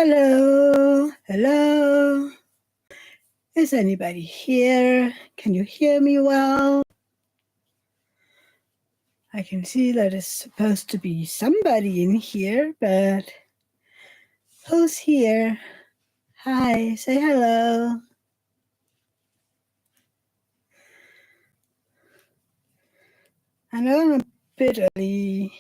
Hello, hello. Is anybody here? Can you hear me well? I can see that it's supposed to be somebody in here, but who's here? Hi, say hello. I know I'm a bit early.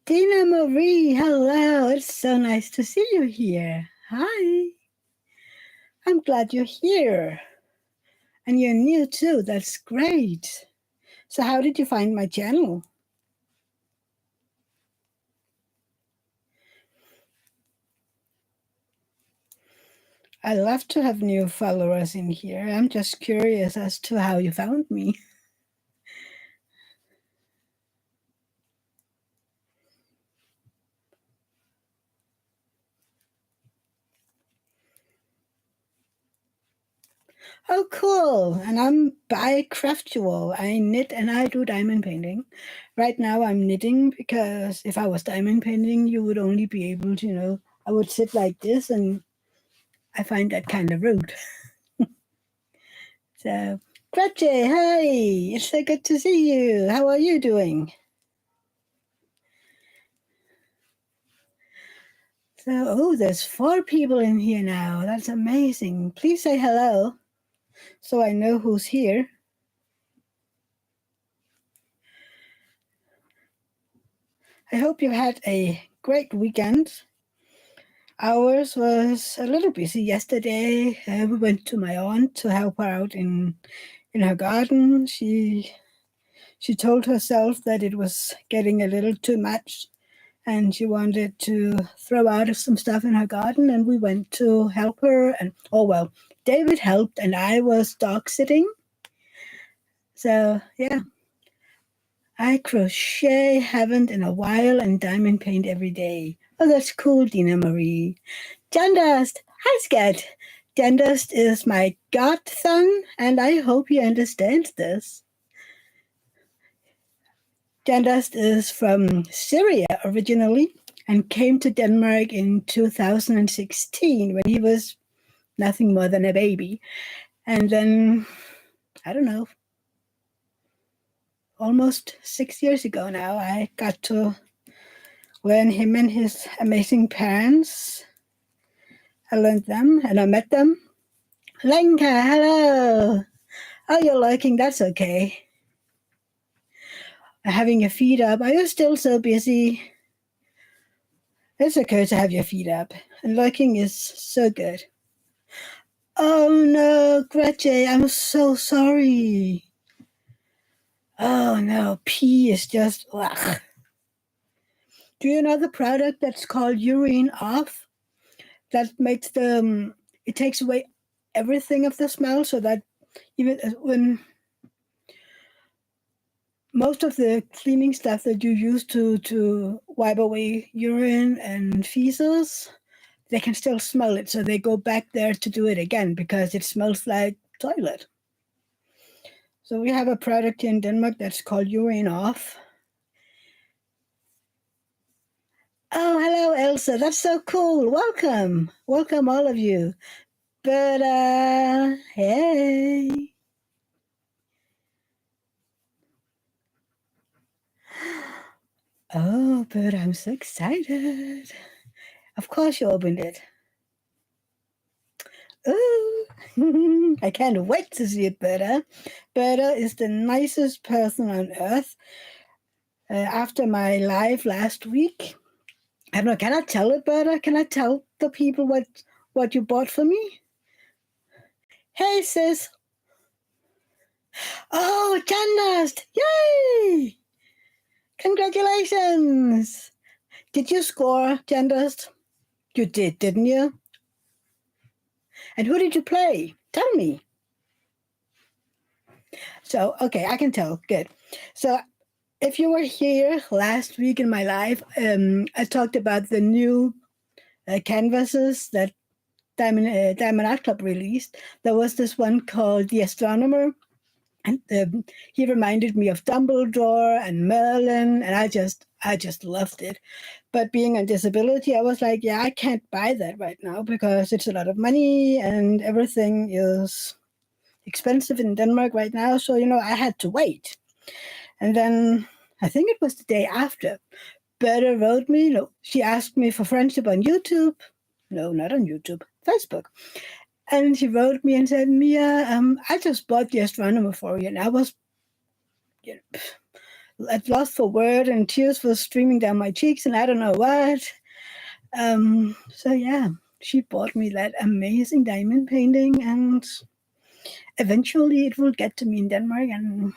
Dina Marie, hello. It's so nice to see you here. Hi. I'm glad you're here. And you're new too. That's great. So how did you find my channel? I love to have new followers in here. I'm just curious as to how you found me. Oh, cool. And I'm bi-craftual. I knit and I do diamond painting. Right now I'm knitting because if I was diamond painting, you would only be able to, I would sit like this, and I find that kind of rude. So, Gretche, hi. It's so good to see you. How are you doing? So, there's 4 people in here now. That's amazing. Please say hello so I know who's here. I hope you had a great weekend. Ours was a little busy yesterday. We went to my aunt to help her out in her garden. She told herself that it was getting a little too much, and she wanted to throw out some stuff in her garden, and we went to help her. And David helped, and I was dog sitting. So yeah, I crochet, haven't in a while, and diamond paint every day. Oh, that's cool, Dina Marie. Jandust, hi Skat. Jandust is my godson, and I hope he understands this. Jandust is from Syria originally and came to Denmark in 2016 when he was nothing more than a baby. And then, I don't know, almost 6 years ago now, I got to learn him and his amazing parents. I learned them and I met them. Lenka, hello. Oh, you're lurking, that's okay. Having your feet up. Are you still so busy? It's okay to have your feet up. And lurking is so good. Oh no, Gretche, I'm so sorry. Oh no, pee is just ugh. Do you know the product that's called urine off? That makes it takes away everything of the smell, so that even when most of the cleaning stuff that you use to wipe away urine and feces, they can still smell it, so they go back there to do it again because it smells like toilet. So we have a product here in Denmark that's called Urine Off. Oh, hello, Elsa. That's so cool. Welcome. Welcome, all of you. But, hey. Oh, but I'm so excited. Of course you opened it. Oh, I can't wait to see it, Berta. Berta is the nicest person on earth. After my live last week, I don't know, can I tell it, Berta? Can I tell the people what you bought for me? Hey, sis. Oh, Jannast! Yay! Congratulations! Did you score, Jandust? You did, didn't you? And who did you play? Tell me. So, okay, I can tell. Good. So, if you were here last week in my live, I talked about the new canvases that Diamond Art Club released. There was this one called The Astronomer, And he reminded me of Dumbledore and Merlin, and I just loved it. But being on disability, I was like, yeah, I can't buy that right now because it's a lot of money and everything is expensive in Denmark right now. So, I had to wait. And then I think it was the day after, Berta wrote me, she asked me for friendship on YouTube. No, not on YouTube, Facebook. And she wrote me and said, Mia, I just bought the astronomer for you. And I was at loss for word and tears were streaming down my cheeks and I don't know what. So yeah, she bought me that amazing diamond painting and eventually it will get to me in Denmark and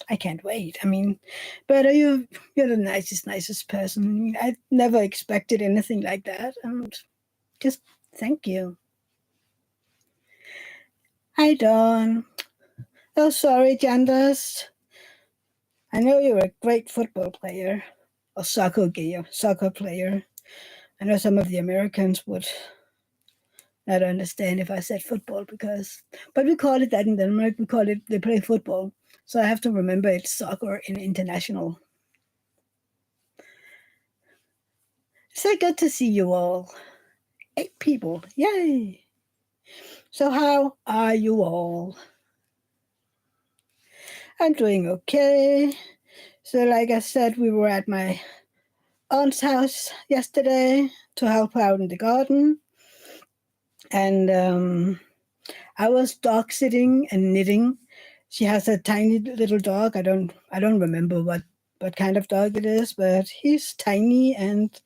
I can't wait. I mean, but you're the nicest person. I never expected anything like that. And just thank you. Hi, Dawn. Oh, sorry, Jandas. I know you're a great football player or soccer player. I know some of the Americans would not understand if I said football but we call it that in Denmark. They play football. So I have to remember it's soccer in international. So good to see you all. 8 people. Yay. So how are you all? I'm doing okay. So like I said, we were at my aunt's house yesterday to help her out in the garden. And I was dog sitting and knitting. She has a tiny little dog. I don't remember what kind of dog it is, but he's tiny and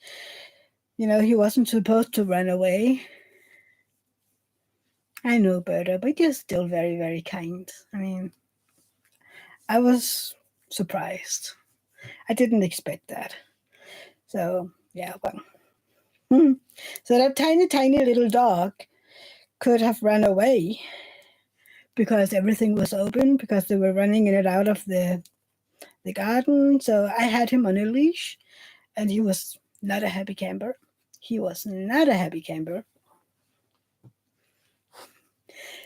he wasn't supposed to run away. I know, Berta, but you're still very, very kind. I mean, I was surprised. I didn't expect that. So, yeah, well. So that tiny, tiny little dog could have run away because everything was open, because they were running in and out of the garden. So I had him on a leash, and he was not a happy camper. He was not a happy camper.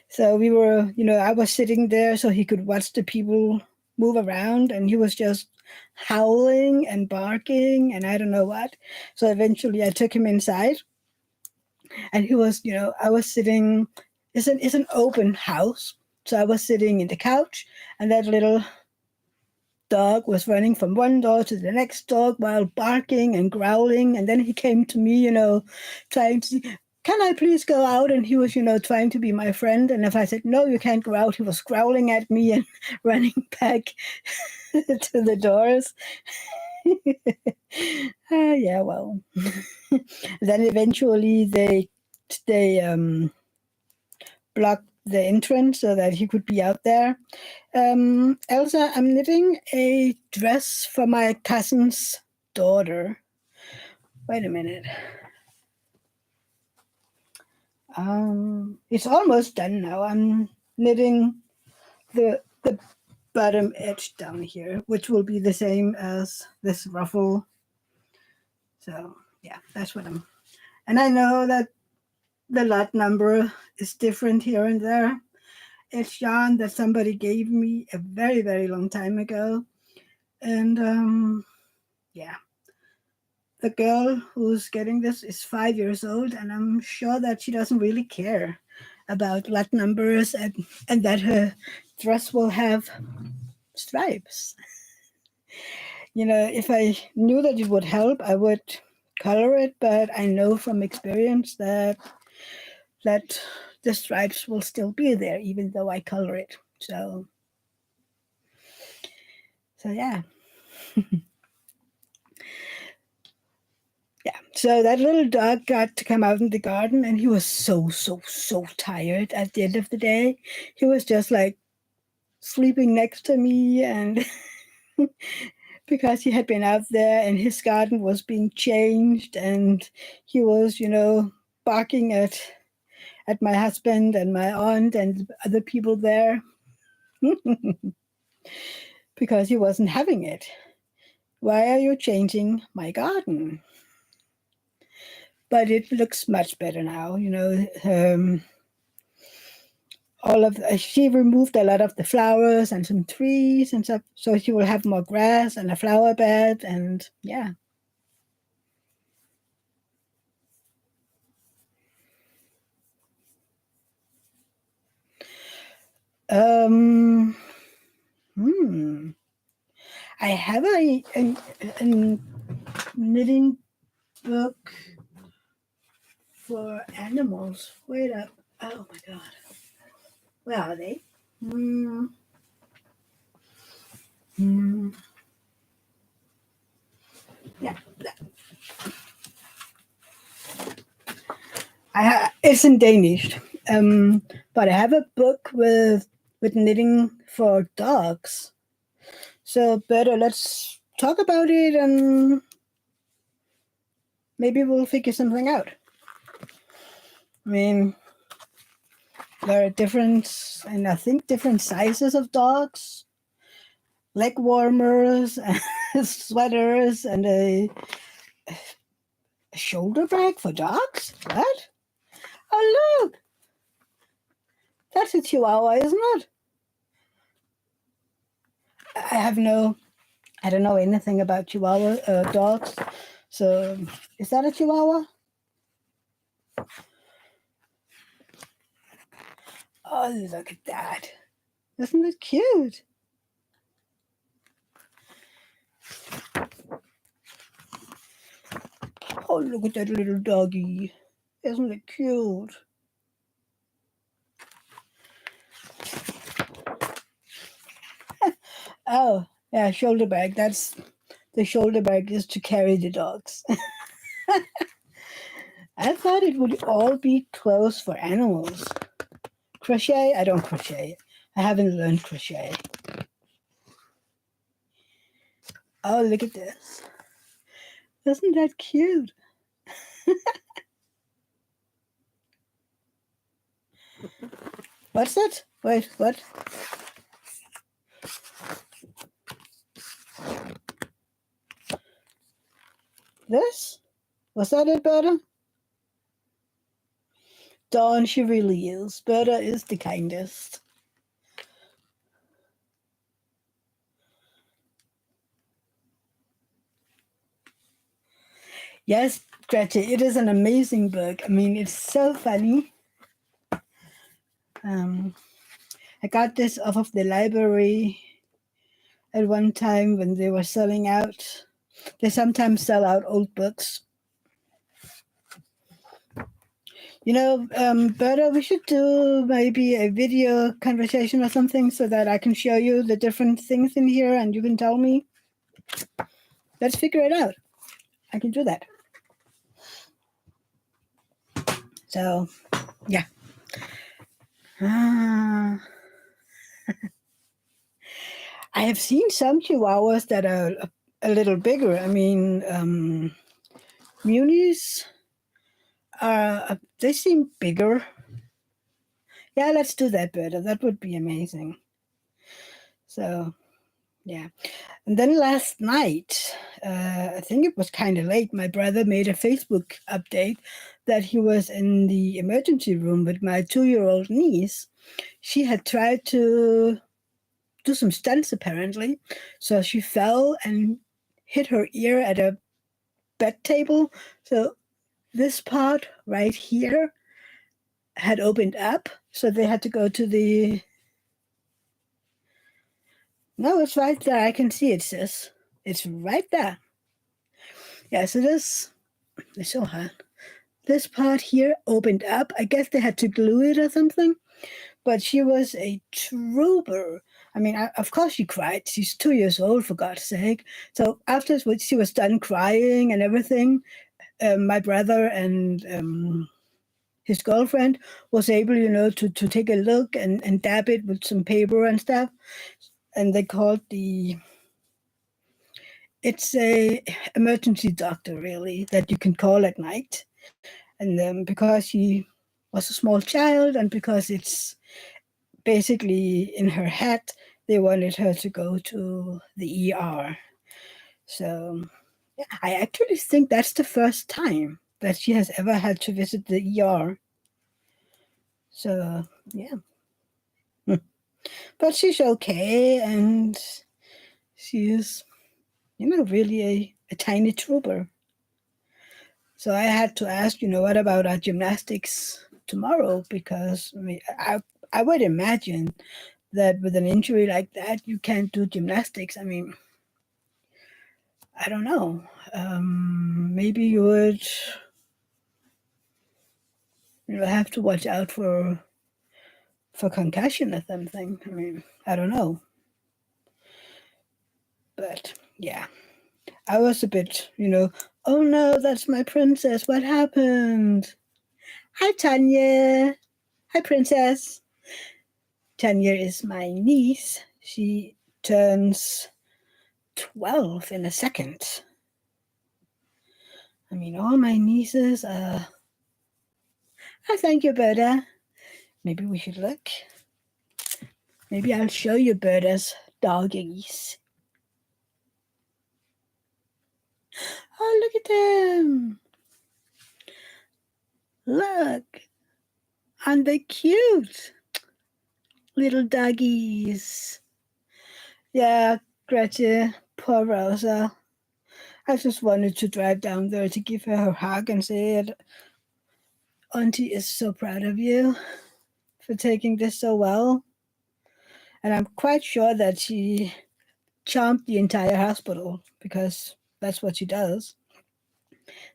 So we were, I was sitting there so he could watch the people move around, and he was just howling and barking and I don't know what. So eventually I took him inside, and he was, I was sitting, it's an open house. So I was sitting in the couch, and that little dog was running from one door to the next dog while barking and growling. And then he came to me, trying to, can I please go out? And he was, trying to be my friend. And if I said, no, you can't go out, he was growling at me and running back to the doors. Yeah, well. Then eventually they blocked the entrance so that he could be out there. Elsa, I'm knitting a dress for my cousin's daughter. Wait a minute. It's almost done now. I'm knitting the bottom edge down here, which will be the same as this ruffle. So yeah, that's what I'm. And I know that the lot number is different here and there. It's yarn that somebody gave me a very, very long time ago. And yeah, the girl who's getting this is 5 years old, and I'm sure that she doesn't really care about lot numbers and that her dress will have stripes. If I knew that it would help, I would color it, but I know from experience that the stripes will still be there even though I color it. So yeah. Yeah, so that little dog got to come out in the garden, and he was so tired at the end of the day. He was just like sleeping next to me, and because he had been out there and his garden was being changed, and he was, barking at my husband and my aunt and other people there because he wasn't having it. Why are you changing my garden? But it looks much better now, she removed a lot of the flowers and some trees and stuff, so she will have more grass and a flower bed, and yeah. Um, hmm. I have a knitting book for animals. Wait up. Oh my god. Where are they? Hmm. Hmm. Yeah. It's in Danish. But I have a book with knitting for dogs. So better let's talk about it and maybe we'll figure something out. I mean, there are different, and I think different sizes of dogs, leg warmers, and sweaters, and a shoulder bag for dogs. What? Oh look, that's a Chihuahua, isn't it? I have no, I don't know anything about Chihuahua dogs. So, is that a Chihuahua? Oh, look at that! Isn't it cute? Oh, look at that little doggy. Isn't it cute? Oh, yeah, shoulder bag. That's the shoulder bag is to carry the dogs. I thought it would all be clothes for animals. Crochet? I don't crochet. I haven't learned crochet. Oh, look at this. Isn't that cute? What's that? Wait, what? This? Was that it, Berta? Dawn, she really is. Berta is the kindest. Yes, Gretchen, it is an amazing book. I mean, it's so funny. Um, I got this off of the library at one time when they were selling out. They sometimes sell out old books. You know, Berta, we should do maybe a video conversation or something so that I can show you the different things in here and you can tell me. Let's figure it out. I can do that. So, yeah. Ah. I have seen some chihuahuas that are a little bigger. I mean, munis are, they seem bigger. Yeah, let's do that, Berta. That would be amazing. So, yeah. And then last night, I think it was kind of late, my brother made a Facebook update that he was in the emergency room with my 2-year-old niece. She had tried to do some stunts, apparently. So she fell and hit her ear at a bed table. So this part right here had opened up. So they had to go to the. No, it's right there. I can see it, sis. It's right there. Yeah, so this is so hard. This part here opened up. I guess they had to glue it or something. But she was a trooper. I mean, of course she cried. She's 2 years old, for God's sake. So after she was done crying and everything, my brother and his girlfriend was able, to take a look and dab it with some paper and stuff. And they called it's a emergency doctor, really, that you can call at night. And because she was a small child and because it's basically in her head, they wanted her to go to the ER. So yeah, I actually think that's the first time that she has ever had to visit the ER. So yeah. But she's okay, and she is, really a tiny trooper. So I had to ask, what about our gymnastics tomorrow? Because I would imagine that with an injury like that, you can't do gymnastics. I mean, I don't know. Maybe you would, have to watch out for concussion or something. I mean, I don't know. But yeah, I was a bit, oh no, that's my princess. What happened? Hi, Tanya. Hi, princess. Tanya is my niece. She turns 12 in a second. I mean, all my nieces are. Oh, thank you, Berta. Maybe we should look. Maybe I'll show you Berta's doggies. Oh, look at them. Look. Aren't they cute? Little doggies. Yeah, Gretchen, poor Rosa. I just wanted to drive down there to give her a hug and say it. Auntie is so proud of you for taking this so well. And I'm quite sure that she charmed the entire hospital because that's what she does.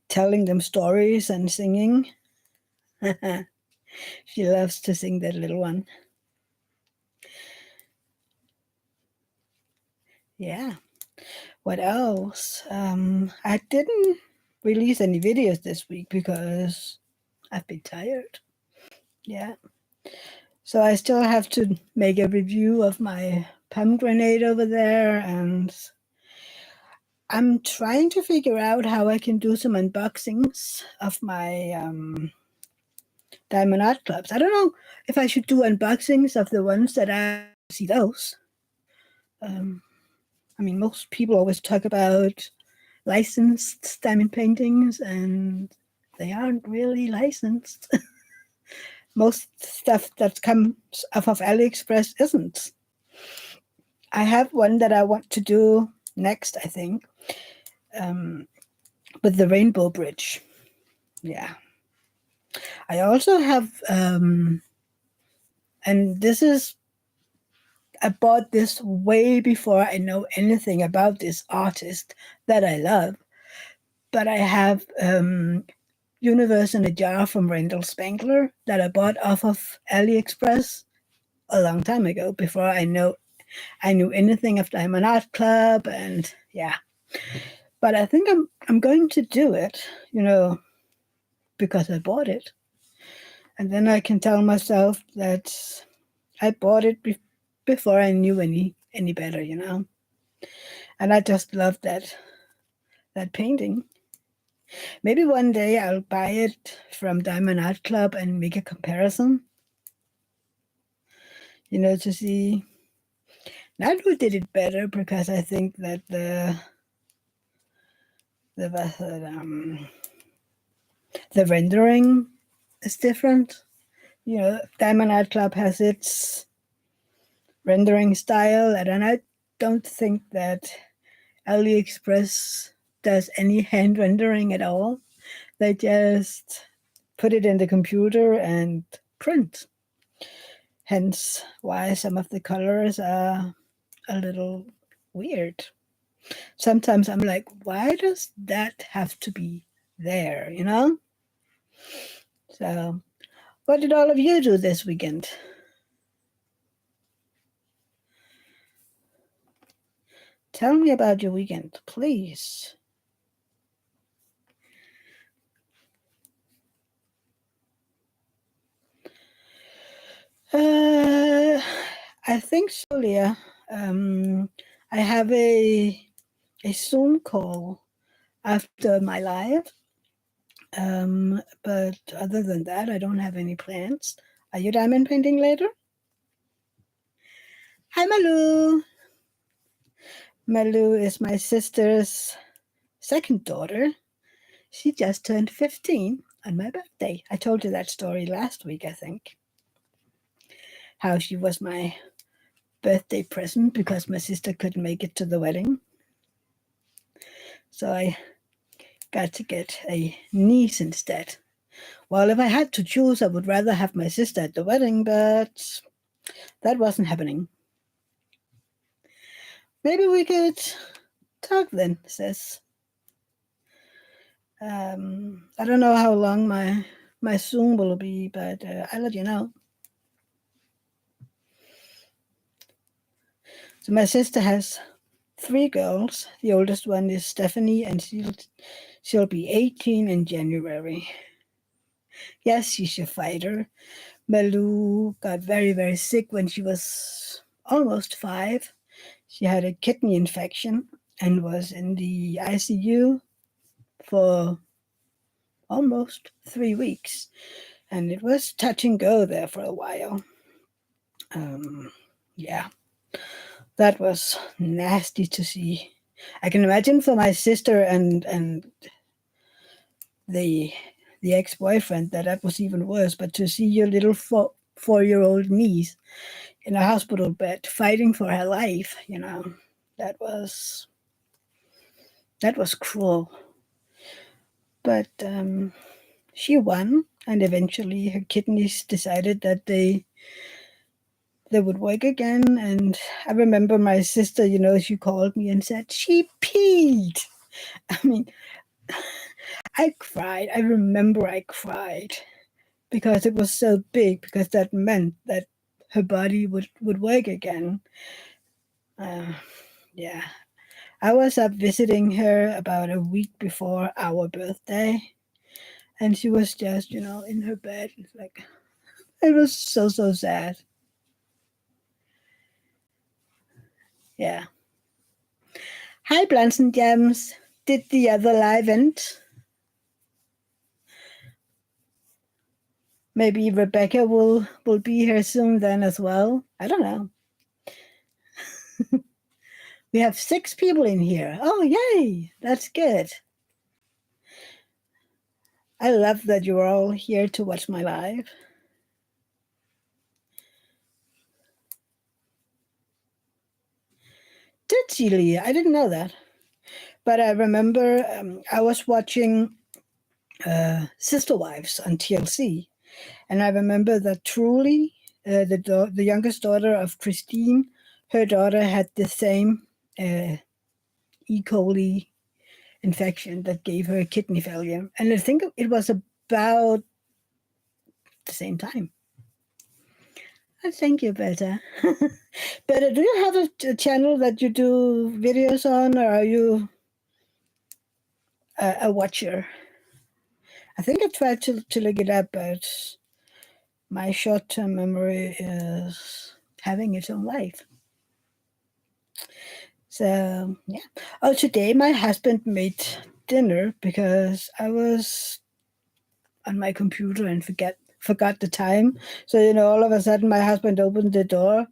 Telling them stories and singing. She loves to sing, that little one. Yeah. What else? I didn't release any videos this week because I've been tired. Yeah. So I still have to make a review of my pomegranate over there, and I'm trying to figure out how I can do some unboxings of my diamond art clubs. I don't know if I should do unboxings of the ones that I see those. I mean, most people always talk about licensed diamond paintings, and they aren't really licensed. Most stuff that comes off of AliExpress isn't. I have one that I want to do next, I think, with the Rainbow Bridge. Yeah. I also have, and this is, I bought this way before I know anything about this artist that I love, but I have Universe in a Jar from Rendell Spangler that I bought off of AliExpress a long time ago before I knew anything of Diamond Art Club, and yeah. But I think I'm going to do it, because I bought it, and then I can tell myself that I bought it before I knew any better, And I just love that painting. Maybe one day I'll buy it from Diamond Art Club and make a comparison, to see not who did it better, because I think that the rendering is different. Diamond Art Club has its rendering style, and I don't think that AliExpress does any hand rendering at all. They just put it in the computer and print. Hence why some of the colors are a little weird. Sometimes I'm like, why does that have to be there, So, what did all of you do this weekend? Tell me about your weekend, please. I think so, Leah. I have a Zoom call after my live. But other than that, I don't have any plans. Are you diamond painting later? Hi, Malu. Malu is my sister's second daughter. She just turned 15 on my birthday. I told you that story last week, I think. How she was my birthday present because my sister couldn't make it to the wedding. So I got to get a niece instead. Well, if I had to choose, I would rather have my sister at the wedding, but that wasn't happening. Maybe we could talk then, sis. I don't know how long my Zoom will be, but I'll let you know. So my sister has 3 girls. The oldest one is Stephanie, and she'll be 18 in January. Yes, she's a fighter. Malou got very, very sick when she was almost 5. She had a kidney infection and was in the ICU for almost 3 weeks. And it was touch and go there for a while. Yeah, that was nasty to see. I can imagine for my sister and the ex-boyfriend that was even worse. But to see your little 4-year-old niece in a hospital bed fighting for her life, that was cruel. But she won, and eventually her kidneys decided that they would work again. And I remember my sister, she called me and said she peed. I mean, I cried. I remember I cried because it was so big, because that meant that her body would work again. Yeah. I was up visiting her about a week before our birthday, and she was just, in her bed. It's like, it was so, so sad. Yeah. Hi, Plants and Gems. Did the other live end? Maybe Rebecca will be here soon then as well. I don't know. We have 6 people in here. Oh, yay. That's good. I love that you're all here to watch my live. Did she, Leah? I didn't know that. But I remember I was watching Sister Wives on TLC. And I remember that Truly, the youngest daughter of Christine, her daughter had the same E. coli infection that gave her kidney failure. And I think it was about the same time. I think you better. But do you have a channel that you do videos on, or are you a watcher? I think I tried to look it up, but my short-term memory is having its own life. So, yeah. Oh, today my husband made dinner because I was on my computer and forgot the time. So, all of a sudden my husband opened the door.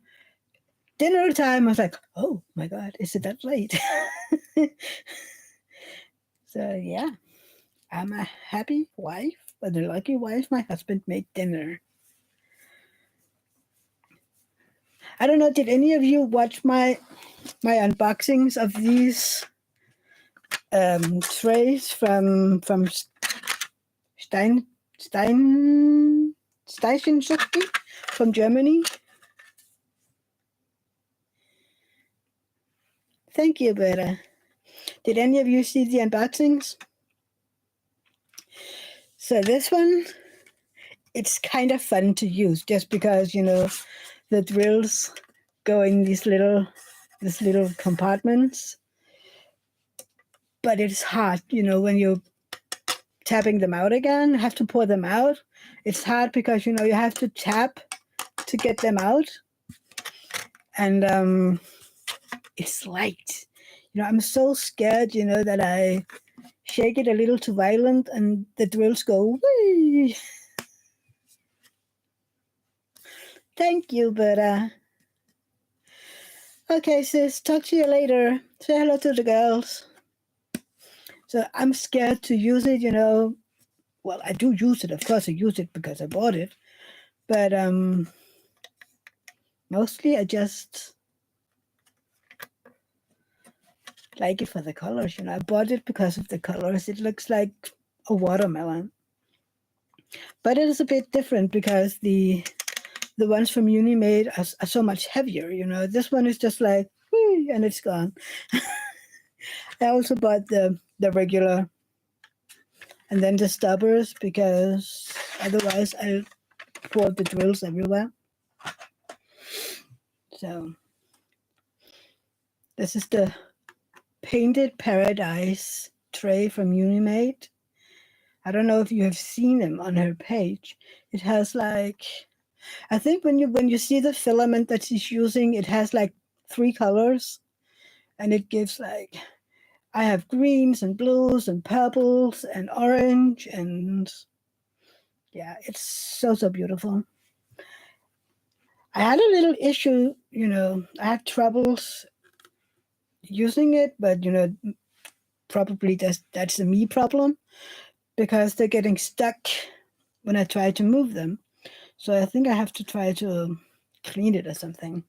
Dinner time. I was like, oh my God, is it that late? So, yeah, I'm a happy wife, but a lucky wife. My husband made dinner. I don't know, did any of you watch my unboxings of these trays from Steinchensuchti from Germany? Thank you, Berta. Did any of you see the unboxings? So this one, it's kind of fun to use just because, the drills go in these little compartments. But it's hard, when you're tapping them out again, have to pour them out. It's hard because, you have to tap to get them out. And it's light. I'm so scared, that I shake it a little too violent and the drills go, whee! Thank you, Berta. Okay, sis, talk to you later. Say hello to the girls. So I'm scared to use it, Well, I do use it. Of course, I use it because I bought it. But mostly I just like it for the colors. I bought it because of the colors. It looks like a watermelon. But it is a bit different because the ones from Unimate are so much heavier. This one is just like, whee, and it's gone. I also bought the regular and then the stoppers because otherwise I'll pour the drills everywhere. So this is the Painted Paradise tray from Unimate. I don't know if you have seen them on her page. It has like, I think when you see the filament that she's using, it has like 3 colors, and it gives like, I have greens and blues and purples and orange, and yeah, it's so beautiful. I had a little issue, I had troubles using it, but probably that's a me problem because they're getting stuck when I try to move them. So I think I have to try to clean it or something.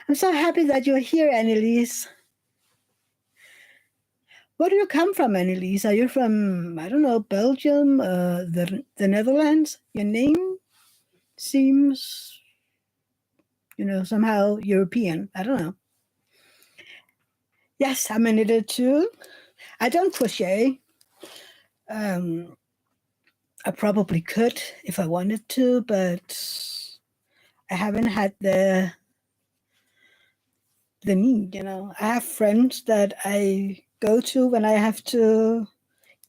I'm so happy that you're here, Annelies. Where do you come from, Annelies? Are you from, I don't know, Belgium, the Netherlands? Your name seems, somehow European. I don't know. Yes, I'm a knitter too. I don't crochet. I probably could if I wanted to, but I haven't had the need. I have friends that I go to when I have to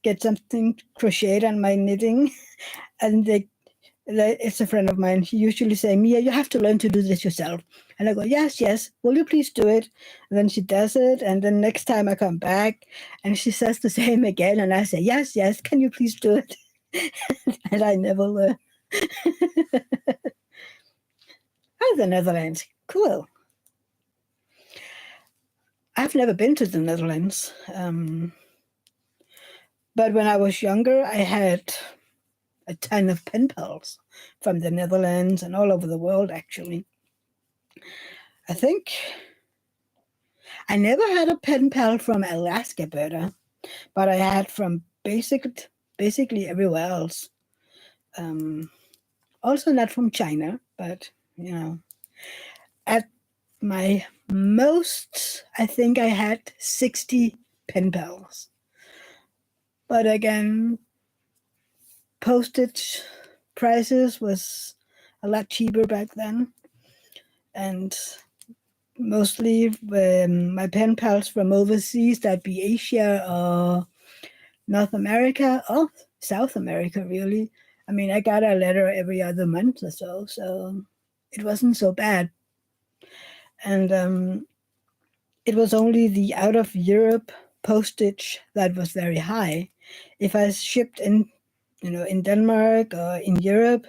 get something crocheted on my knitting, and it's a friend of mine. He usually say, Mia, you have to learn to do this yourself. And I go, yes, will you please do it? And then she does it, and then next time I come back, and she says the same again, and I say, yes, can you please do it? And I never learn. Oh, the Netherlands. Cool. I've never been to the Netherlands. But when I was younger, I had a ton of pen pals from the Netherlands and all over the world, actually. I think I never had a pen pal from Alaska, Berta, but I had from basically everywhere else. Also not from China, but, at my most, I think I had 60 pen pals. But again, postage prices was a lot cheaper back then. And mostly my pen pals from overseas, that'd be Asia or North America or South America, really. I mean, I got a letter every other month or so it wasn't so bad. And it was only the out of Europe postage that was very high. If I shipped in Denmark or in Europe,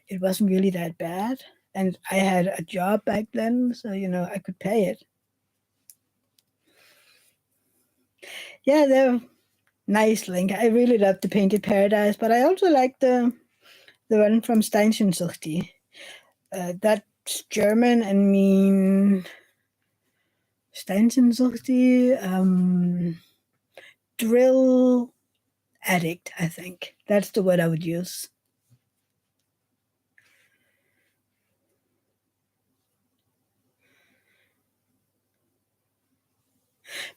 it wasn't really that bad. And I had a job back then, so I could pay it. Yeah, they're nice, Link. I really love the Painted Paradise, but I also like the one from Steinsensuchti. That's German and mean Steinsensuchti, drill addict, I think. That's the word I would use.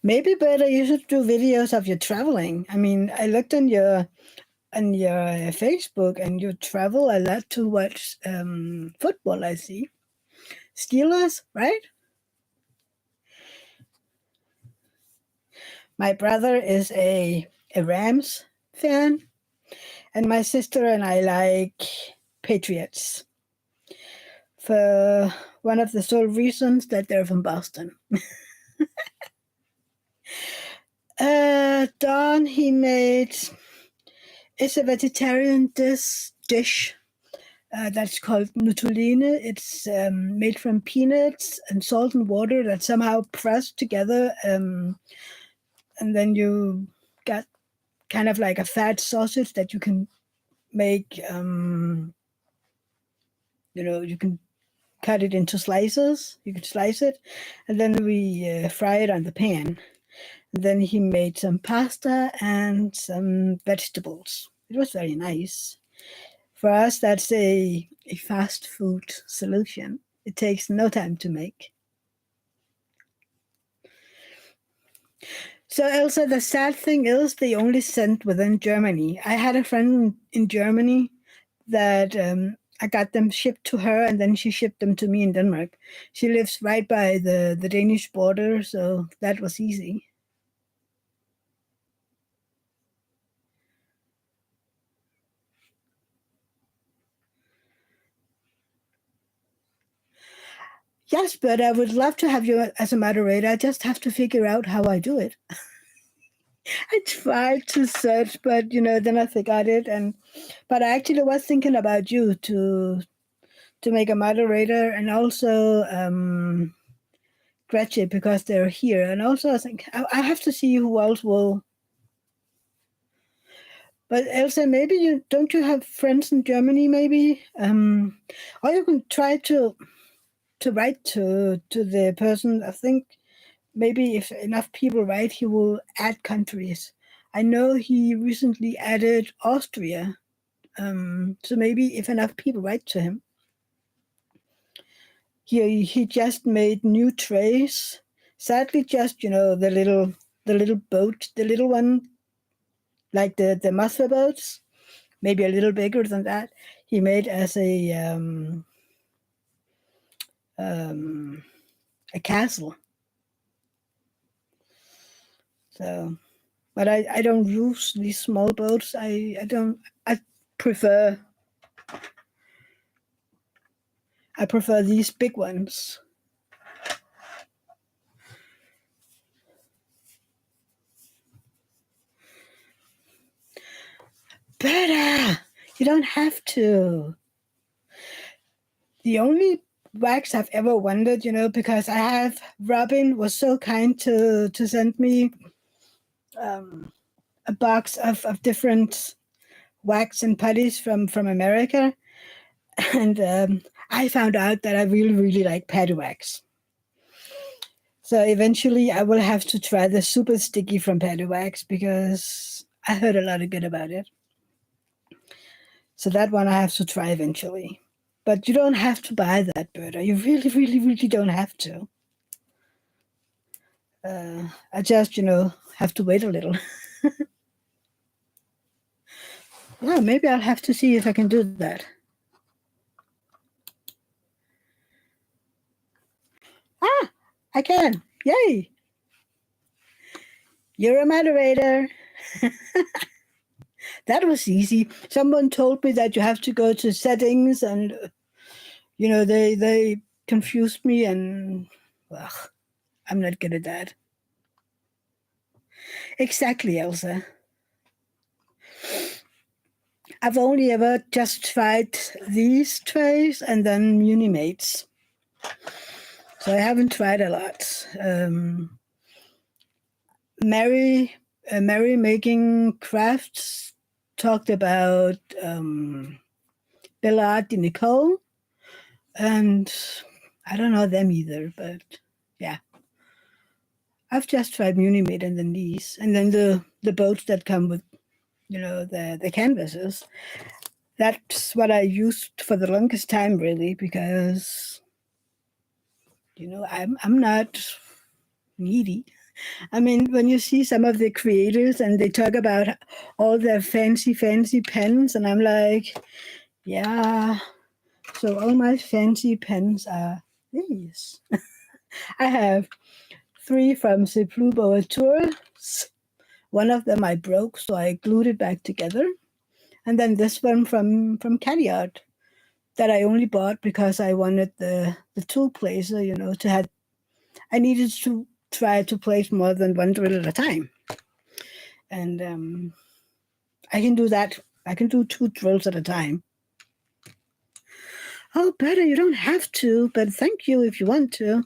Maybe better you should do videos of your traveling. I mean, I looked on your Facebook and you travel a lot to watch football, I see. Steelers, right? My brother is a Rams fan, and my sister and I like Patriots for one of the sole reasons that they're from Boston. Don, he made, it's a vegetarian dish that's called nutuline. It's made from peanuts and salt and water that's somehow pressed together, and then you got kind of like a fat sausage that you can make, you can cut it into slices. You can slice it, and then we fry it on the pan. Then he made some pasta and some vegetables. It was very nice. For us, that's a fast food solution. It takes no time to make. So, Elsa, the sad thing is they only sent within Germany. I had a friend in Germany that I got them shipped to her, and then she shipped them to me in Denmark. She lives right by the Danish border, so that was easy. Yes, but I would love to have you as a moderator. I just have to figure out how I do it. I tried to search, but then I forgot it. But I actually was thinking about you to make a moderator, and also Gretchen, because they're here. And also I think I have to see who else will. But Elsa, maybe you have friends in Germany, maybe? Or you can try to write to the person. I think maybe if enough people write, he will add countries. I know he recently added Austria. So maybe if enough people write to him. He just made new trays. Sadly, just the little boat, the little one, like the muster boats, maybe a little bigger than that. He made as a castle. So, but I don't use these small boats. I don't. Prefer I prefer these big ones. Better. You don't have to. The only wax I've ever wanted, because I have Robin was so kind to send me a box of different wax and putties from America, and I found out that I really really like patty wax. So eventually, I will have to try the super sticky from patty wax because I heard a lot of good about it. So that one I have to try eventually. But you don't have to buy that, Berta. You really, really, really don't have to. I just, have to wait a little. Yeah, maybe I'll have to see if I can do that. Ah, I can. Yay. You're a moderator. That was easy. Someone told me that you have to go to settings, and, they confused me, and ugh, I'm not good at that. Exactly, Elsa. I've only ever just tried these trays and then Unimates. So I haven't tried a lot. Mary making crafts talked about Billard de Nicole, and I don't know them either, but yeah. I've just tried Munimate and then these, and then the boats that come with, the canvases. That's what I used for the longest time, really, because I'm not needy. I mean, when you see some of the creators and they talk about all their fancy pens, and I'm like, yeah. So all my fancy pens are these. I have 3 from the Plubo Tours. One of them I broke, so I glued it back together. And then this one from Caddy Art that I only bought because I wanted the tool placer, to have. I needed to try to place more than one drill at a time. And I can do that. I can do 2 drills at a time. Oh, better, you don't have to, but thank you if you want to.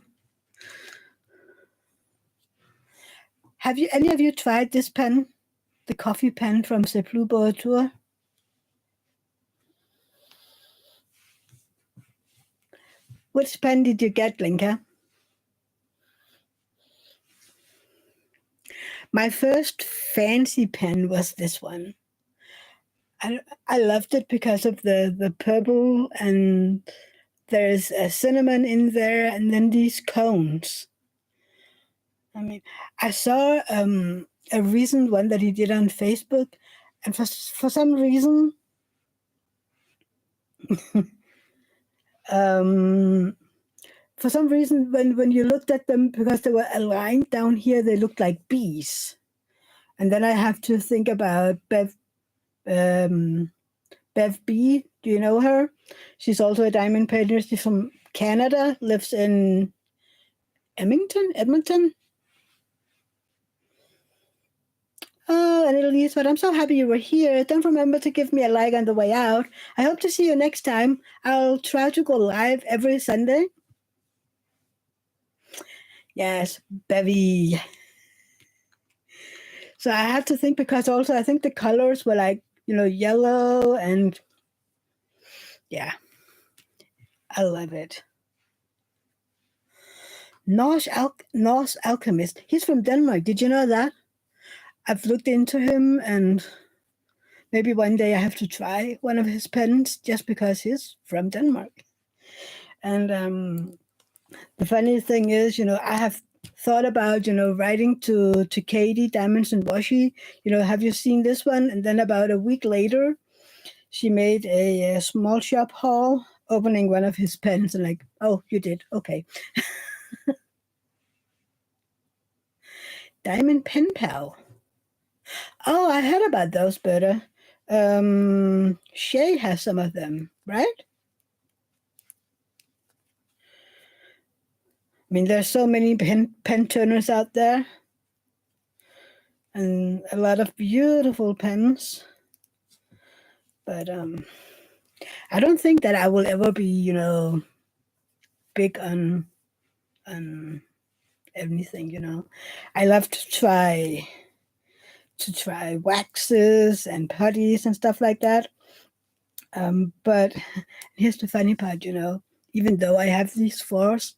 Have any of you tried this pen? The coffee pen from the Plubo Tour? Which pen did you get, Linka? My first fancy pen was this one. I loved it because of the purple, and there's a cinnamon in there, and then these cones. I mean, I saw a recent one that he did on Facebook, and for some reason, um, when you looked at them, because they were aligned down here, they looked like bees. And then I have to think about Bev B. Do you know her? She's also a diamond painter. She's from Canada, lives in Edmonton. Oh, Annalise, but I'm so happy you were here. Don't remember to give me a like on the way out. I hope to see you next time. I'll try to go live every Sunday. Yes, Bevy. So I had to think, because also I think the colors were like, yellow, and yeah, I love it. Norse Alchemist. He's from Denmark. Did you know that? I've looked into him, and maybe one day I have to try one of his pens just because he's from Denmark. And the funny thing is, I have thought about, writing to Katie, Diamonds and Washi, have you seen this one? And then about a week later, she made a small shop haul opening one of his pens, and like, oh, you did? Okay. Diamond Pen Pal. Oh, I heard about those, Berta. Shay has some of them, right? I mean, there's so many pen turners out there, and a lot of beautiful pens. But I don't think that I will ever be, big on anything. I love to try waxes and putties and stuff like that. But here's the funny part, even though I have these fours,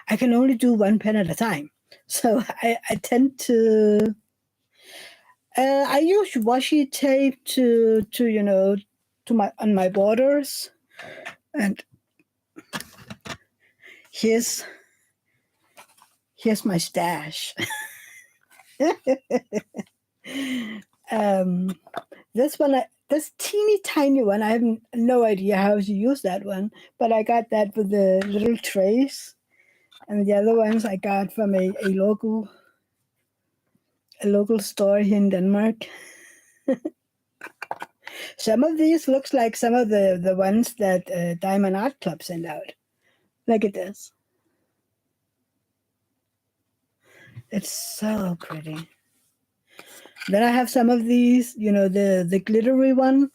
I can only do one pen at a time. So I tend to, I use washi tape to on my borders. And here's my stash. This teeny tiny one, I have no idea how to use that one, but I got that with the little trays, and the other ones I got from a local store here in Denmark. Some of these looks like some of the ones that Diamond Art Club sent out. Look at this. It's so pretty. Then I have some of these, the glittery one,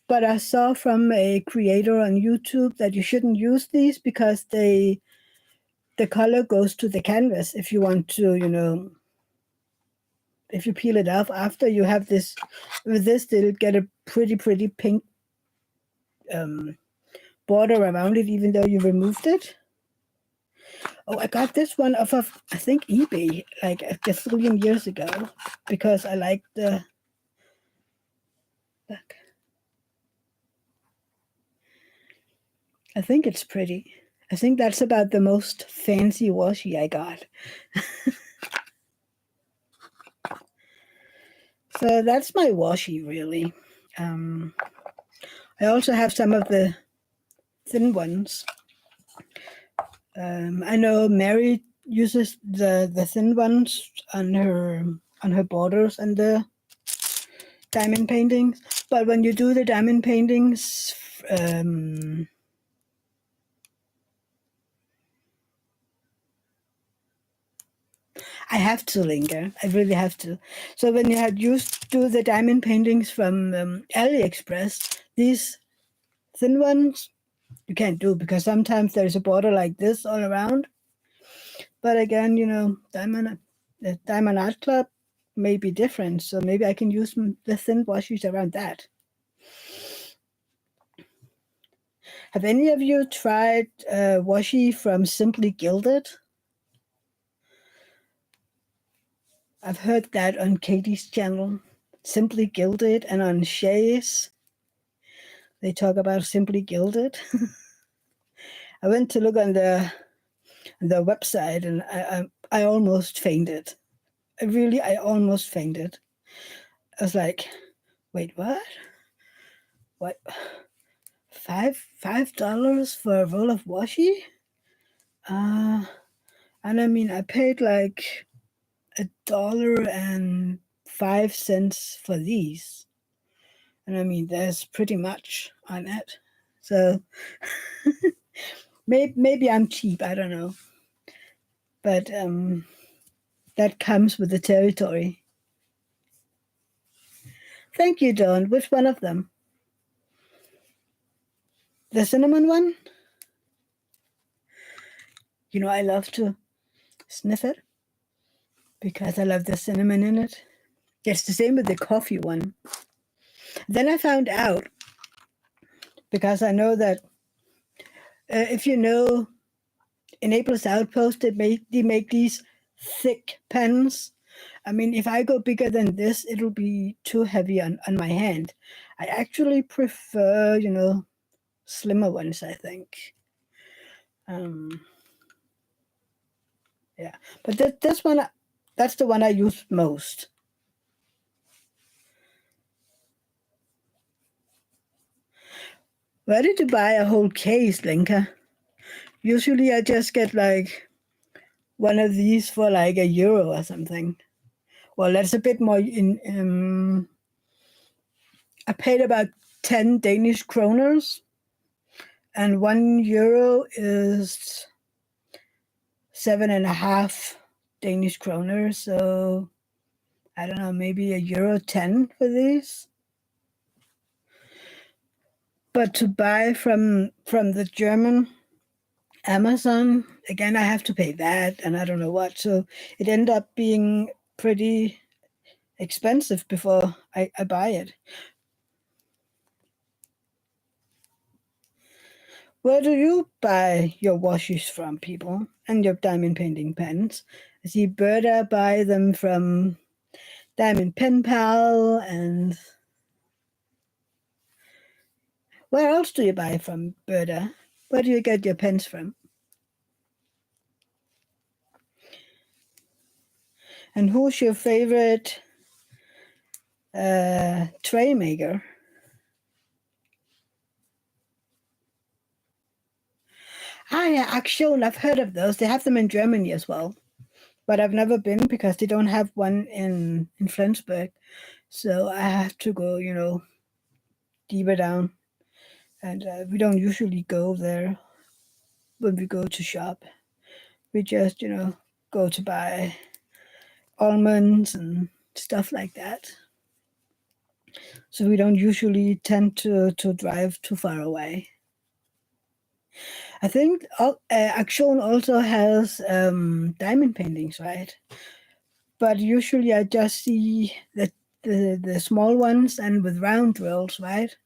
but I saw from a creator on YouTube that you shouldn't use these because the color goes to the canvas if you want to, if you peel it off after you have this. With this, they'll get a pretty pink border around it, even though you removed it. Oh, I got this one off of, I think, eBay like a gazillion years ago because I like the look. I think it's pretty. I think that's about the most fancy washi I got. So that's my washi, really. I also have some of the thin ones. I know Mary uses the thin ones on her borders and the diamond paintings. But when you do the diamond paintings, I have to linger. I really have to. So when you do the diamond paintings from AliExpress, these thin ones you can't do because sometimes there's a border like this all around. But again, the Diamond Art Club may be different, so maybe I can use the thin washes around that. Have any of you tried washi from Simply Gilded? I've heard that on Katie's channel, Simply Gilded, and on Shay's, they talk about Simply Gilded. I went to look on the website, and I almost fainted. I almost fainted. I was like, wait, what? What? $5 for a roll of washi? And I mean, I paid like $1.05 for these. And I mean, there's pretty much on it. So maybe I'm cheap, I don't know. But that comes with the territory. Thank you, Dawn. Which one of them? The cinnamon one? You know, I love to sniff it because I love the cinnamon in it. It's the same with the coffee one. Then I found out, because I know that if you know, in Naples Outpost, they make these thick pens. I mean, if I go bigger than this, it'll be too heavy on my hand. I actually prefer, you know, slimmer ones, I think. Yeah, but this one, that's the one I use most. Where did you buy a whole case, Linka? Usually I just get like one of these for like €1 or something. Well, that's a bit more. I paid about 10 Danish kroners, and €1 is 7.5 Danish kroners. So I don't know, maybe €1.10 for these. But to buy from the German Amazon, again, I have to pay that, and I don't know what. So it ended up being pretty expensive before I buy it. Where do you buy your washes from, people, and your diamond painting pens? I see Berta buy them from Diamond Pen Pal, and where else do you buy from, Berta? Where do you get your pens from? And who's your favorite tray maker? Ah, yeah, Action. I've heard of those. They have them in Germany as well, but I've never been because they don't have one in Flensburg. So I have to go, you know, deeper down, and we don't usually go there when we go to shop. We just, you know, go to buy almonds and stuff like that. So we don't usually tend to drive too far away. I think Action also has diamond paintings, right? But usually I just see the small ones and with round drills, right?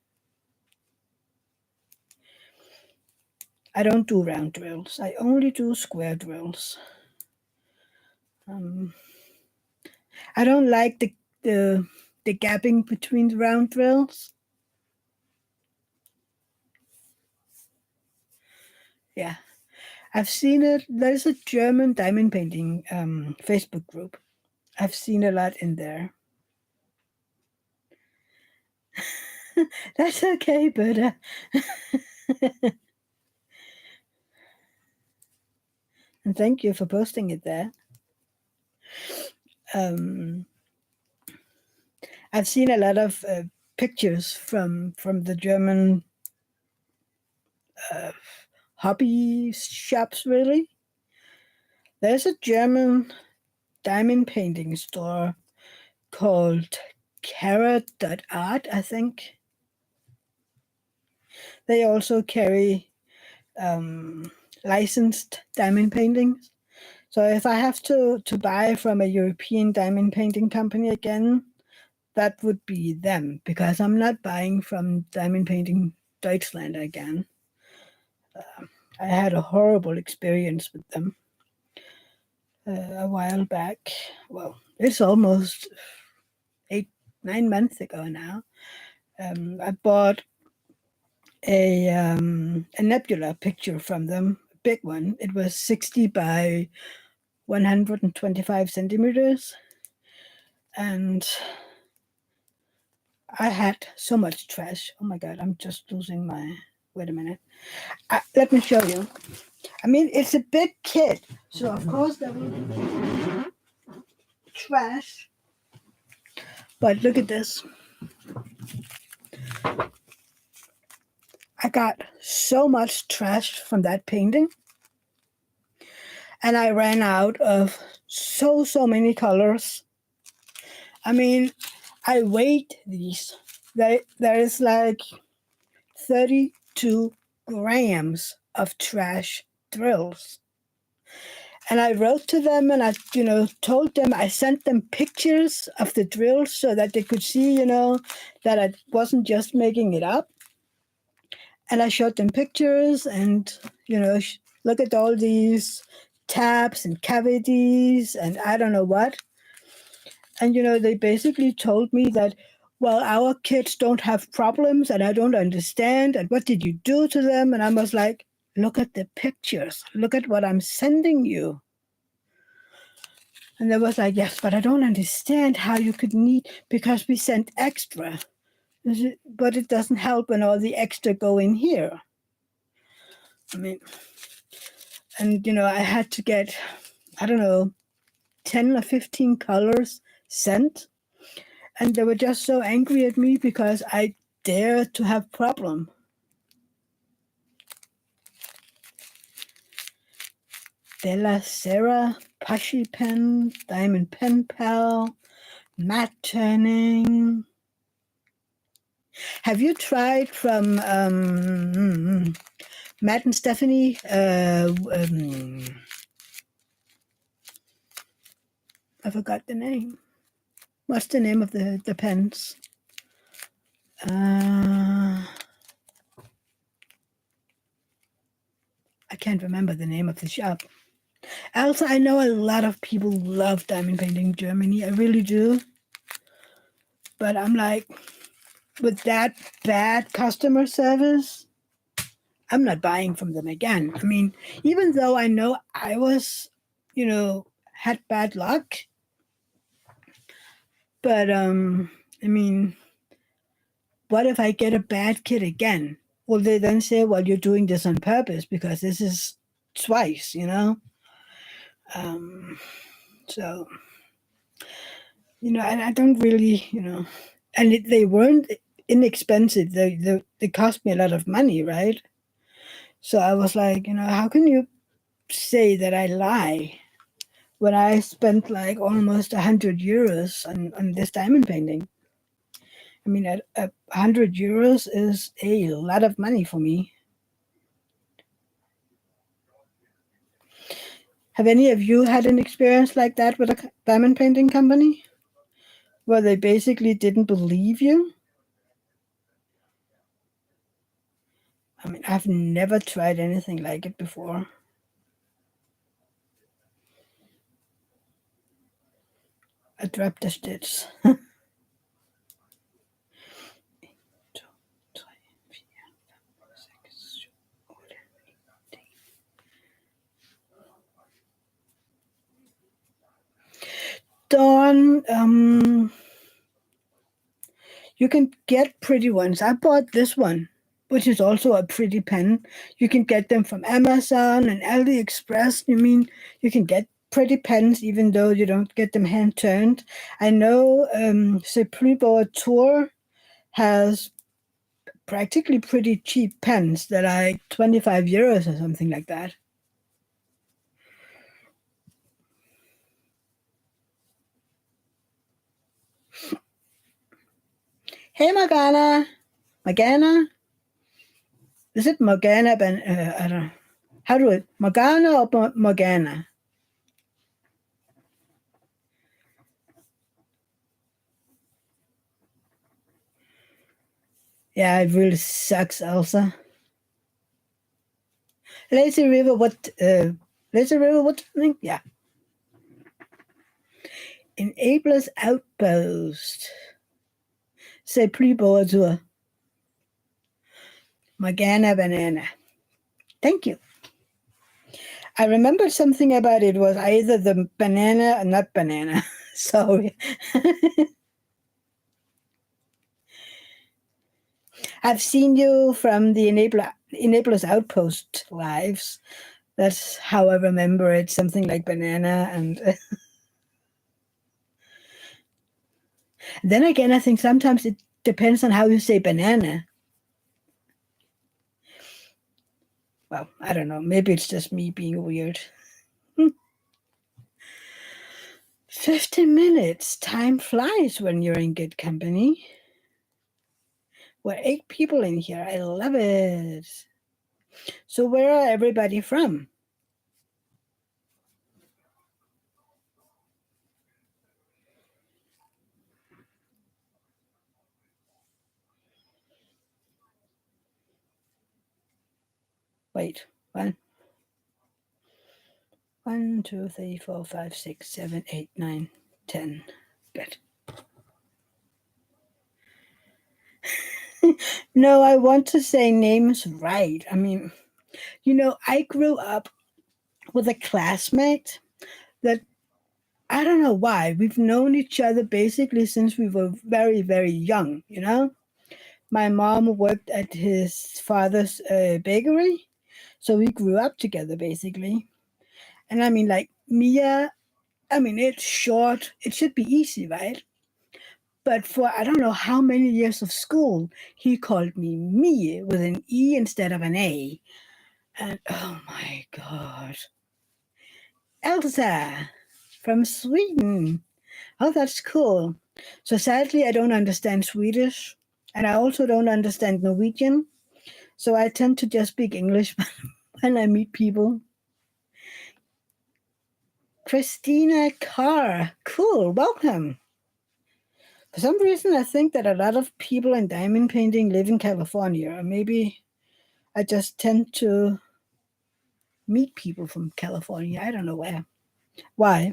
I don't do round drills. I only do square drills. I don't like the gapping between the round drills. Yeah, I've seen it. There's a German diamond painting Facebook group. I've seen a lot in there. That's okay, but and thank you for posting it there. I've seen a lot of pictures from the German hobby shops. Really, there's a German diamond painting store called Carrot.art, I think. They also carry licensed diamond paintings. So if I have to buy from a European diamond painting company again, that would be them, because I'm not buying from Diamond Painting Deutschland again. I had a horrible experience with them a while back. Well, it's almost 8-9 months ago now. I bought a nebula picture from them, a big one. It was 60 by 125 centimeters, and I had so much trash. Oh my god, I'm just losing my. Wait a minute. Let me show you. I mean, it's a big kit, so of course there will be trash. But look at this. I got so much trash from that painting, and I ran out of so many colors. I mean, I weighed these. There is like 32 grams of trash drills. And I wrote to them, and I, told them, I sent them pictures of the drills so that they could see, that I wasn't just making it up. And I showed them pictures and, look at all these tabs and cavities and I don't know what. And, they basically told me that, well, our kids don't have problems and I don't understand. And what did you do to them? And I was like, look at the pictures. Look at what I'm sending you. And they was like, yes, but I don't understand how you could need, because we sent extra. But it doesn't help when all the extra go in here. I mean, and, I had to get, I don't know, 10 or 15 colors sent. And they were just so angry at me because I dared to have problem. Della Sera, Pashi pen, Diamond Pen Pal, matte turning. Have you tried from Matt and Stephanie? I forgot the name. What's the name of the pens? I can't remember the name of the shop. Also, I know a lot of people love diamond painting in Germany. I really do. But I'm like, with that bad customer service, I'm not buying from them again. I mean, even though I know I was, had bad luck, but I mean, what if I get a bad kit again? Will they then say, well, you're doing this on purpose because this is twice, So, and I don't really, and they weren't inexpensive. They cost me a lot of money, right? So I was like, how can you say that I lie when I spent like almost 100 euros on this diamond painting? I mean, 100 euros is a lot of money for me. Have any of you had an experience like that with a diamond painting company where they basically didn't believe you? I mean, I've never tried anything like it before. I dropped the stitch. Dawn, you can get pretty ones. I bought this one, which is also a pretty pen. You can get them from Amazon and AliExpress. I mean, you can get pretty pens even though you don't get them hand turned. I know Seplubo Tour has practically pretty cheap pens that are like 25 euros or something like that. Hey, Morgana. Morgana? Is it Morgana? I don't know. How do it? Morgana or Morgana? Yeah, it really sucks, Elsa. Lazy River, what? Lazy River, what? Yeah. Enabler's outpost. C'est plus beau à toi. Magana banana. Thank you. I remembered something about it was either the banana or not banana. Sorry. I've seen you from the Enabler's Outpost lives. That's how I remember it, something like banana. And then again, I think sometimes it depends on how you say banana. Well, I don't know. Maybe it's just me being weird. 50 minutes. Time flies when you're in good company. We're 8 people in here. I love it. So where are everybody from? Wait, 1, 2, 3, 4, 5, 6, 7, 8, 9, 10. Good. No, I want to say names right. I mean, I grew up with a classmate that I don't know why. We've known each other basically since we were very, very young. My mom worked at his father's bakery, so we grew up together basically. And I mean, like Mia, I mean, it's short. It should be easy, right? But for I don't know how many years of school, he called me Mie with an E instead of an A. And oh my God. Elsa from Sweden. Oh, that's cool. So sadly, I don't understand Swedish. And I also don't understand Norwegian. So I tend to just speak English when I meet people. Christina Carr. Cool. Welcome. For some reason, I think that a lot of people in diamond painting live in California, or maybe I just tend to meet people from California. I don't know why.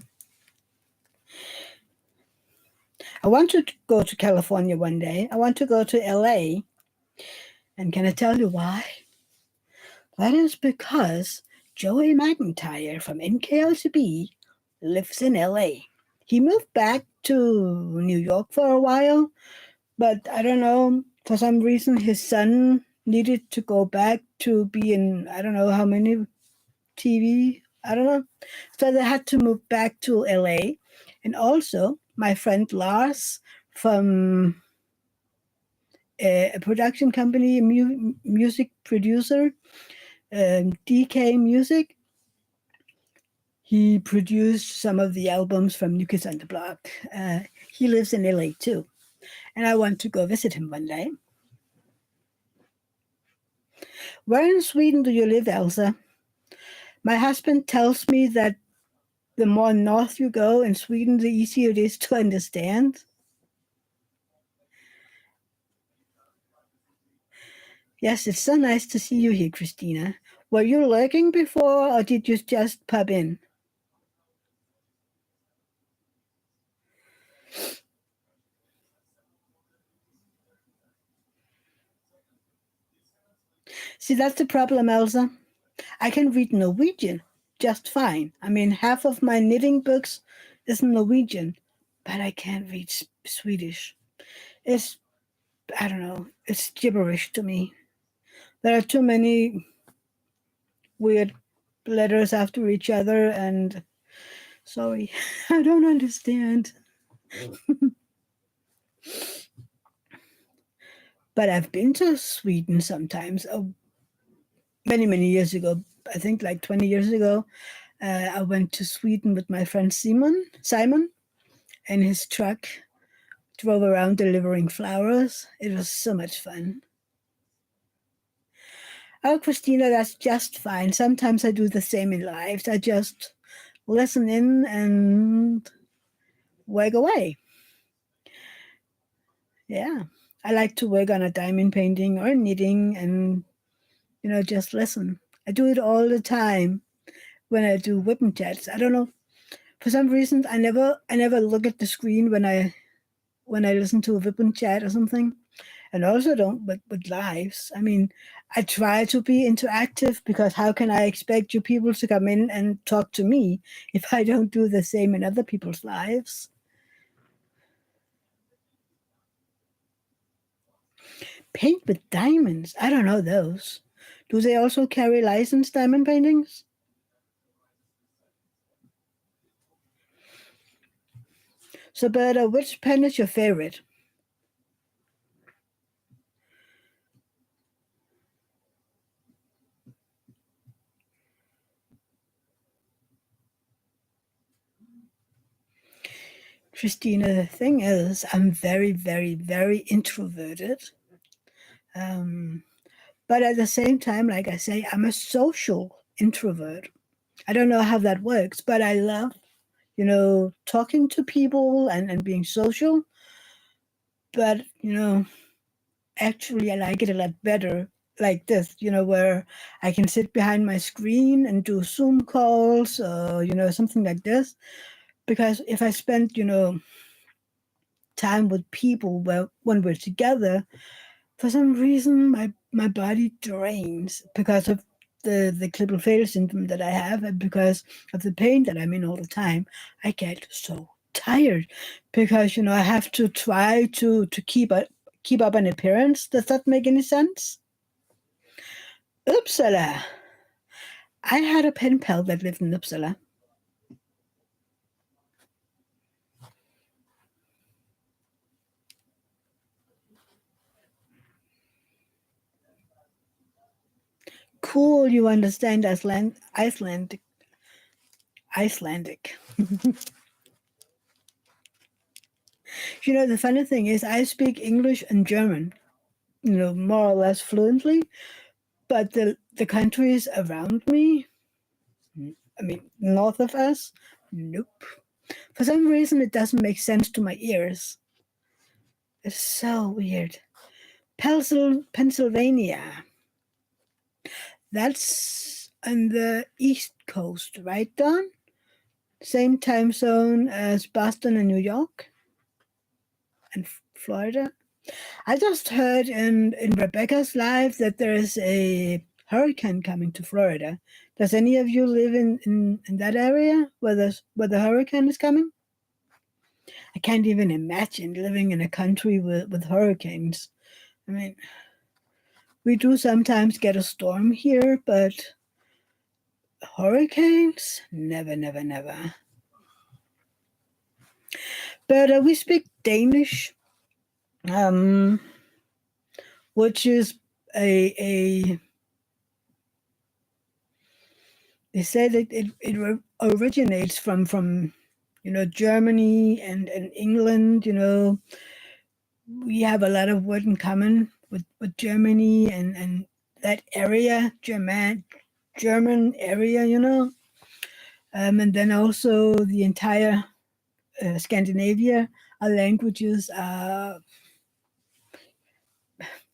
I want to go to California one day. I want to go to LA. And can I tell you why? That is because Joey McIntyre from NKLCB lives in LA. He moved back to New York for a while, but I don't know, for some reason his son needed to go back to be in I don't know how many TV, I don't know. So they had to move back to LA. And also my friend Lars from a production company, a music producer, DK Music. He produced some of the albums from New Kids on the Block. He lives in LA too. And I want to go visit him one day. Where in Sweden do you live, Elsa? My husband tells me that the more north you go in Sweden, the easier it is to understand. Yes, it's so nice to see you here, Christina. Were you lurking before, or did you just pop in? See, that's the problem, Elsa. I can read Norwegian just fine. I mean, half of my knitting books is Norwegian, but I can't read Swedish. It's, I don't know, it's gibberish to me. There are too many weird letters after each other, and sorry, I don't understand. But I've been to Sweden sometimes. Oh, many, many years ago. I think like 20 years ago. I went to Sweden with my friend Simon, and his truck drove around delivering flowers. It was so much fun. Oh, Christina, that's just fine. Sometimes I do the same in life. I just listen in and work away. Yeah. I like to work on a diamond painting or knitting and, just listen. I do it all the time when I do whip chats. I don't know For some reason, I never look at the screen when I listen to a Vipun chat or something, and also don't with lives. I mean, I try to be interactive because how can I expect you people to come in and talk to me if I don't do the same in other people's lives? Paint with diamonds. I don't know those. Do they also carry licensed diamond paintings? So, Berta, which pen is your favorite? Christina, the thing is, I'm very, very, very introverted. Um, but at the same time, like I say, I'm a social introvert. I don't know how that works, but I love, talking to people and being social. But, actually, I like it a lot better like this, where I can sit behind my screen and do Zoom calls or, something like this. Because if I spend, time with people when we're together, for some reason my body drains because of the Klippel-Feil syndrome that I have, and because of the pain that I'm in all the time. I get so tired because I have to try to keep up an appearance. Does that make any sense? Uppsala. I had a pen pal that lived in Uppsala. Cool, you understand Icelandic. The funny thing is I speak English and German, more or less fluently, but the countries around me, I mean, north of us, nope. For some reason, it doesn't make sense to my ears. It's so weird. Pennsylvania, that's on the East Coast, right, Don? Same time zone as Boston and New York and Florida. I just heard in Rebecca's live that there is a hurricane coming to Florida. Does any of you live in that area where the hurricane is coming? I can't even imagine living in a country with hurricanes. I mean, we do sometimes get a storm here, but hurricanes? Never, never, never. But we speak Danish, um, which is a they say that it originates from Germany and England. We have a lot of word in common with Germany and that area, German area, and then also the entire Scandinavia. Our languages are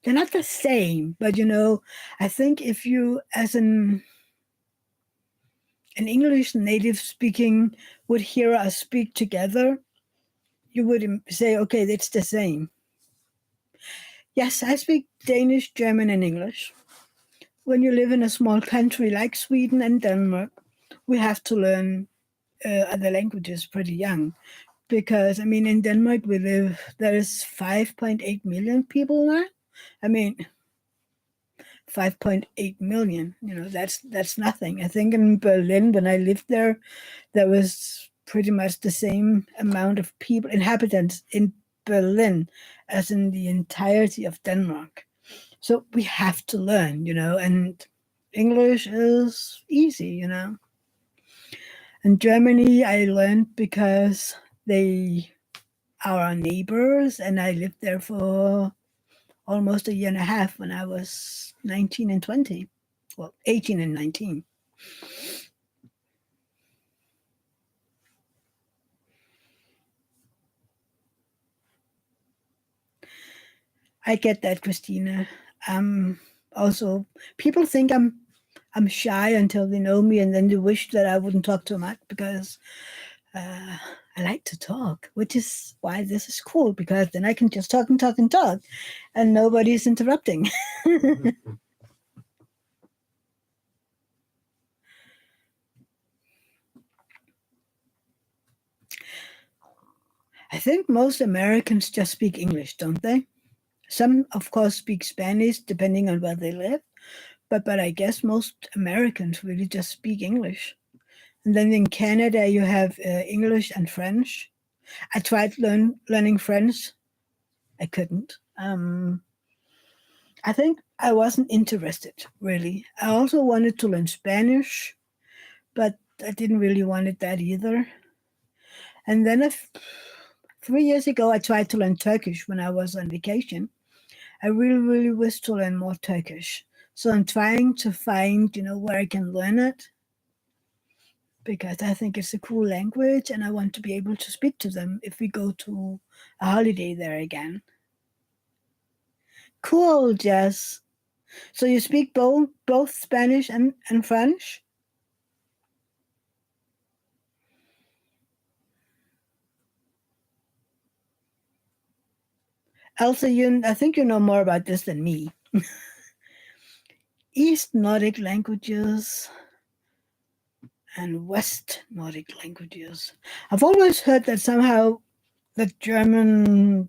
they're not the same, but I think if you as an English native speaking would hear us speak together, you would say, okay, it's the same. Yes, I speak Danish, German, and English. When you live in a small country like Sweden and Denmark, we have to learn other languages pretty young. Because, I mean, in Denmark, there's 5.8 million people now. I mean, 5.8 million, that's nothing. I think in Berlin, when I lived there was pretty much the same amount of people, inhabitants in Berlin as in the entirety of Denmark. So we have to learn, and English is easy. In Germany, I learned because they are our neighbors, and I lived there for almost a year and a half when I was 19 and 20. Well, 18 and 19. I get that, Christina. Also, people think I'm shy until they know me, and then they wish that I wouldn't talk too much because I like to talk, which is why this is cool, because then I can just talk and talk and talk, and nobody's interrupting. I think most Americans just speak English, don't they? Some, of course, speak Spanish, depending on where they live, but I guess most Americans really just speak English. And then in Canada, you have English and French. I tried learning French. I couldn't. I think I wasn't interested, really. I also wanted to learn Spanish, but I didn't really want that either. And then 3 years ago, I tried to learn Turkish when I was on vacation. I really, really wish to learn more Turkish. So I'm trying to find, where I can learn it, because I think it's a cool language and I want to be able to speak to them if we go to a holiday there again. Cool, Jess. So you speak both Spanish and French? Elsa, I think you know more about this than me. East Nordic languages and West Nordic languages. I've always heard that somehow the Germanic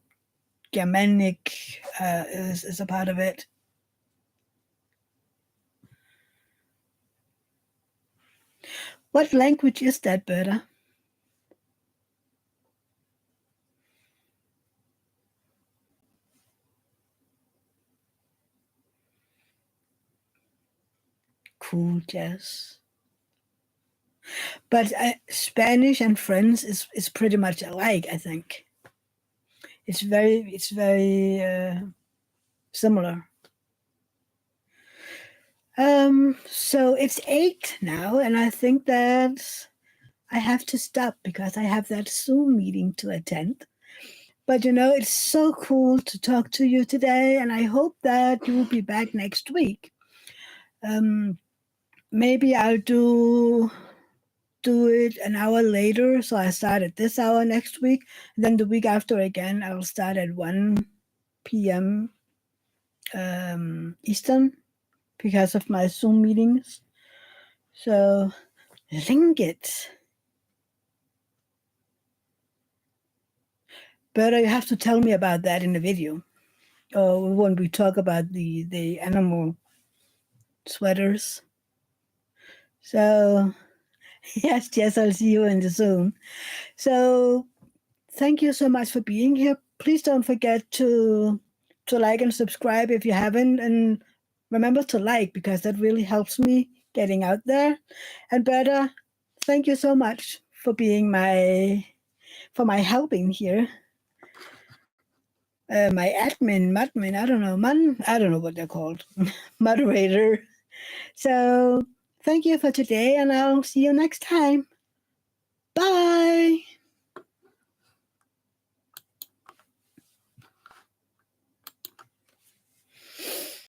is a part of it. What language is that, Berta? Cool, Jess. But Spanish and French is pretty much alike, I think. It's very similar. So it's 8 now, and I think that I have to stop because I have that Zoom meeting to attend. But it's so cool to talk to you today, and I hope that you will be back next week. Maybe I'll do it an hour later, so I start at this hour next week. And then the week after again, I'll start at 1 p.m. Eastern because of my Zoom meetings. So link it. But you have to tell me about that in the video, or when we talk about the animal sweaters. So yes, I'll see you in the Zoom. So thank you so much for being here. Please don't forget to like and subscribe if you haven't, and remember to like, because that really helps me getting out there. And Berta, thank you so much for being my helping here. My admin, I don't know what they're called, moderator. So thank you for today, and I'll see you next time.